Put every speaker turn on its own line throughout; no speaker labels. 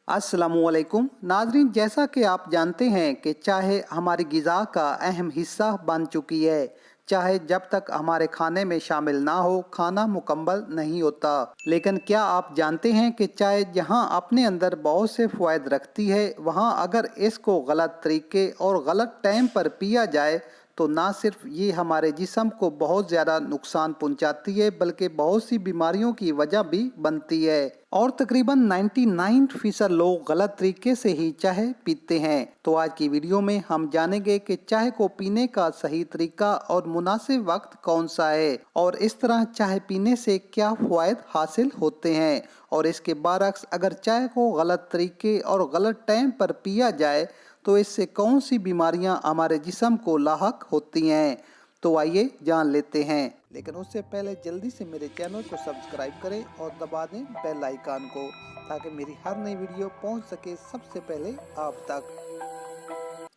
अस्सलामुअलैकुम नाजरीन, जैसा कि आप जानते हैं कि चाय हमारी ग़िज़ा का अहम हिस्सा बन चुकी है। चाय जब तक हमारे खाने में शामिल ना हो, खाना मुकम्मल नहीं होता। लेकिन क्या आप जानते हैं कि चाय जहां अपने अंदर बहुत से फ़वाइद रखती है, वहां अगर इसको गलत तरीके और गलत टाइम पर पिया जाए तो ना सिर्फ ये हमारे जिस्म को बहुत ज़्यादा नुकसान पहुंचाती है, बल्कि बहुत सी बीमारियों की वजह भी बनती है। और तकरीबन 99% लोग गलत तरीके से ही चाय पीते हैं। तो आज की वीडियो में हम जानेंगे कि चाय को पीने का सही तरीका और मुनासिब वक्त कौन सा है, और इस तरह चाय पीने से क्या फ़वाइद हासिल होते हैं, और इसके बरअक्स अगर चाय को गलत तरीके और गलत टाइम पर पिया जाए तो इससे कौन सी बीमारियां हमारे जिस्म को लाहक होती हैं। तो आइए जान लेते हैं, लेकिन उससे पहले जल्दी से मेरे चैनल को सब्सक्राइब करें और दबा दें बेल आइकन को, ताकि मेरी हर नई वीडियो पहुंच सके सबसे पहले आप तक।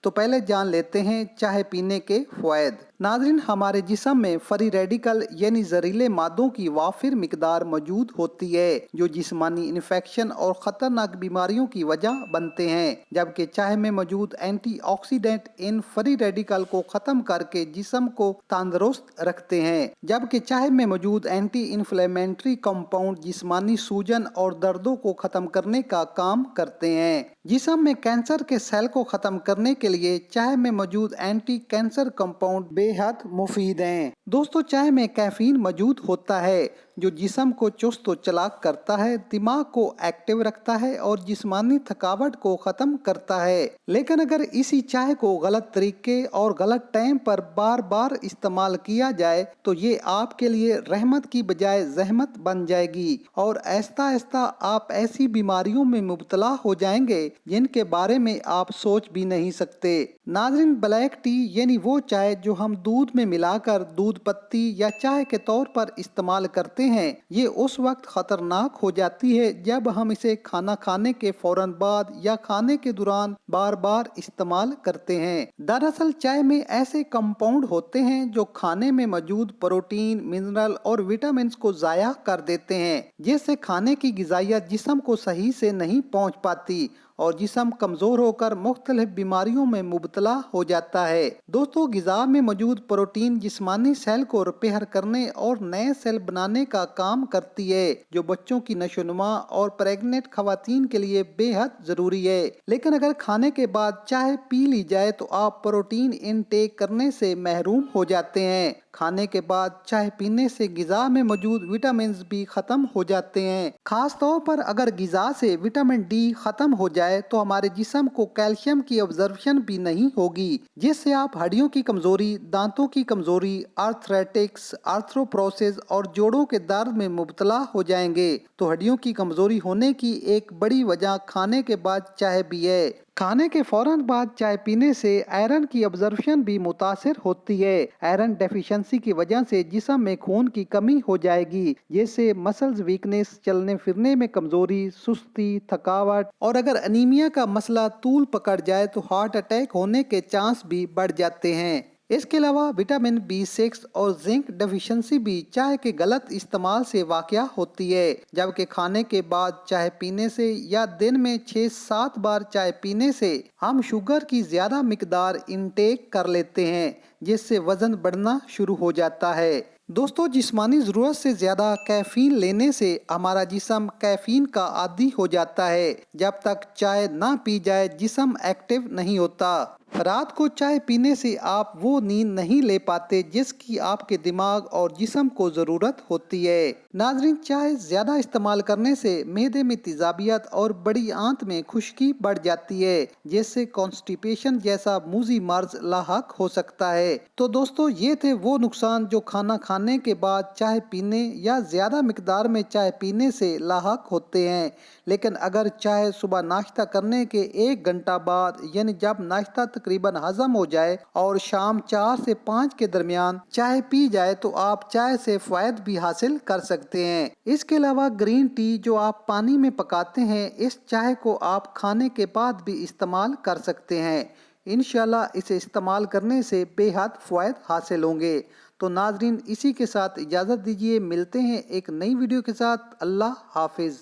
तो पहले जान लेते हैं चाय पीने के फ़वाइद। नाज़रीन, हमारे जिस्म में फ्री रेडिकल यानी जहरीले मादों की वाफिर मिकदार मौजूद होती है, जो जिस्मानी इन्फेक्शन और ख़तरनाक बीमारियों की वजह बनते हैं। जबकि चाय में मौजूद एंटीऑक्सीडेंट इन फ्री रेडिकल को ख़त्म करके जिस्म को तंदुरुस्त रखते हैं। जबकि चाय में मौजूद एंटी इन्फ्लेमेटरी कंपाउंड जिस्मानी सूजन और दर्दों को ख़त्म करने का काम करते हैं। जिस्म में कैंसर के सेल को ख़त्म करने के लिए चाय में मौजूद एंटी कैंसर कंपाउंड बेहद मुफीद हैं। दोस्तों, चाय में कैफीन मौजूद होता है, जो जिस्म को चुस्त व चलाक करता है, दिमाग को एक्टिव रखता है और जिस्मानी थकावट को ख़त्म करता है। लेकिन अगर इसी चाय को गलत तरीके और गलत टाइम पर बार बार इस्तेमाल किया जाए तो ये आपके लिए रहमत की बजाय जहमत बन जाएगी, और आहिस्ता आहिस्ता आप ऐसी बीमारियों में मुब्तला हो जाएंगे जिनके बारे में आप सोच भी नहीं सकते। नाज़रीन, ब्लैक टी यानी वो चाय जो हम दूध में मिलाकर दूध पत्ती या चाय के तौर पर इस्तेमाल करते हैं, ये उस वक्त खतरनाक हो जाती है जब हम इसे खाना खाने के फौरन बाद या खाने के दौरान बार बार इस्तेमाल करते हैं। दरअसल चाय में ऐसे कंपाउंड होते हैं जो खाने में मौजूद प्रोटीन, मिनरल और विटामिन को जाया कर देते हैं, जिससे खाने की ग़िज़ाइयत जिस्म को सही से नहीं पहुंच पाती और जिस्म कमज़ोर होकर मुख्तलिफ बीमारियों में मुब्तला हो जाता है। दोस्तों, ग़िज़ा में मौजूद प्रोटीन जिस्मानी सेल को रिपेयर करने और नए सेल बनाने का काम करती है, जो बच्चों की नशोनुमा और प्रेग्नेंट खवातीन के लिए बेहद ज़रूरी है। लेकिन अगर खाने के बाद चाय पी ली जाए तो आप प्रोटीन इनटेक करने से महरूम हो जाते हैं। खाने के बाद चाय पीने से ग़िज़ा में मौजूद विटामिन भी ख़त्म हो जाते हैं। खास तौर पर अगर ग़िज़ा से विटामिन डी ख़त्म हो जाए तो हमारे जिस्म को कैल्शियम की अब्जॉर्प्शन भी नहीं होगी, जिससे आप हड्डियों की कमज़ोरी, दांतों की कमज़ोरी, आर्थराइटिस, आर्थ्रोपोरोसिस और जोड़ों के दर्द में मुब्तला हो जाएंगे। तो हड्डियों की कमज़ोरी होने की एक बड़ी वजह खाने के बाद चाय भी है। खाने के फौरन बाद चाय पीने से आयरन की अब्जॉर्प्शन भी मुतासिर होती है। आयरन डेफिशिएंसी की वजह से जिस्म में खून की कमी हो जाएगी, जिससे मसल्स वीकनेस, चलने फिरने में कमजोरी, सुस्ती, थकावट और अगर अनीमिया का मसला तूल पकड़ जाए तो हार्ट अटैक होने के चांस भी बढ़ जाते हैं। इसके अलावा विटामिन B6 और जिंक डेफिशिएंसी भी चाय के गलत इस्तेमाल से वाक़या होती है। जबकि खाने के बाद चाय पीने से या दिन में 6-7 बार चाय पीने से हम शुगर की ज़्यादा मिकदार इनटेक कर लेते हैं, जिससे वज़न बढ़ना शुरू हो जाता है। दोस्तों, जिस्मानी ज़रूरत से ज़्यादा कैफ़ीन लेने से हमारा जिस्म कैफ़ीन का आदी हो जाता है। जब तक चाय ना पी जाए जिस्म एक्टिव नहीं होता। रात को चाय पीने से आप वो नींद नहीं ले पाते जिसकी आपके दिमाग और जिस्म को ज़रूरत होती है। नाज़रीन, चाय ज़्यादा इस्तेमाल करने से मैदे में तेज़ाबियत और बड़ी आंत में खुश्की बढ़ जाती है, जिससे कॉन्स्टिपेशन जैसा मूजी मर्ज लाहक हो सकता है। तो दोस्तों, ये थे वो नुकसान जो खाना खाने के बाद चाय पीने या ज़्यादा मिकदार में चाय पीने से लाहक होते हैं। लेकिन अगर चाय सुबह नाश्ता करने के 1 घंटा बाद, यानी जब नाश्ता तकरीबन हजम हो जाए और शाम 4 से 5 के दरमियान चाय पी जाए तो आप चाय से फ़ायदा भी हासिल कर सकते हैं। इसके अलावा ग्रीन टी जो आप पानी में पकाते हैं, इस चाय को आप खाने के बाद भी इस्तेमाल कर सकते हैं। इंशाल्लाह इसे इस्तेमाल करने से बेहद फ़ायदे हासिल होंगे। तो नाजरीन, इसी के साथ इजाज़त दीजिए, मिलते हैं एक नई वीडियो के साथ। अल्लाह हाफिज़।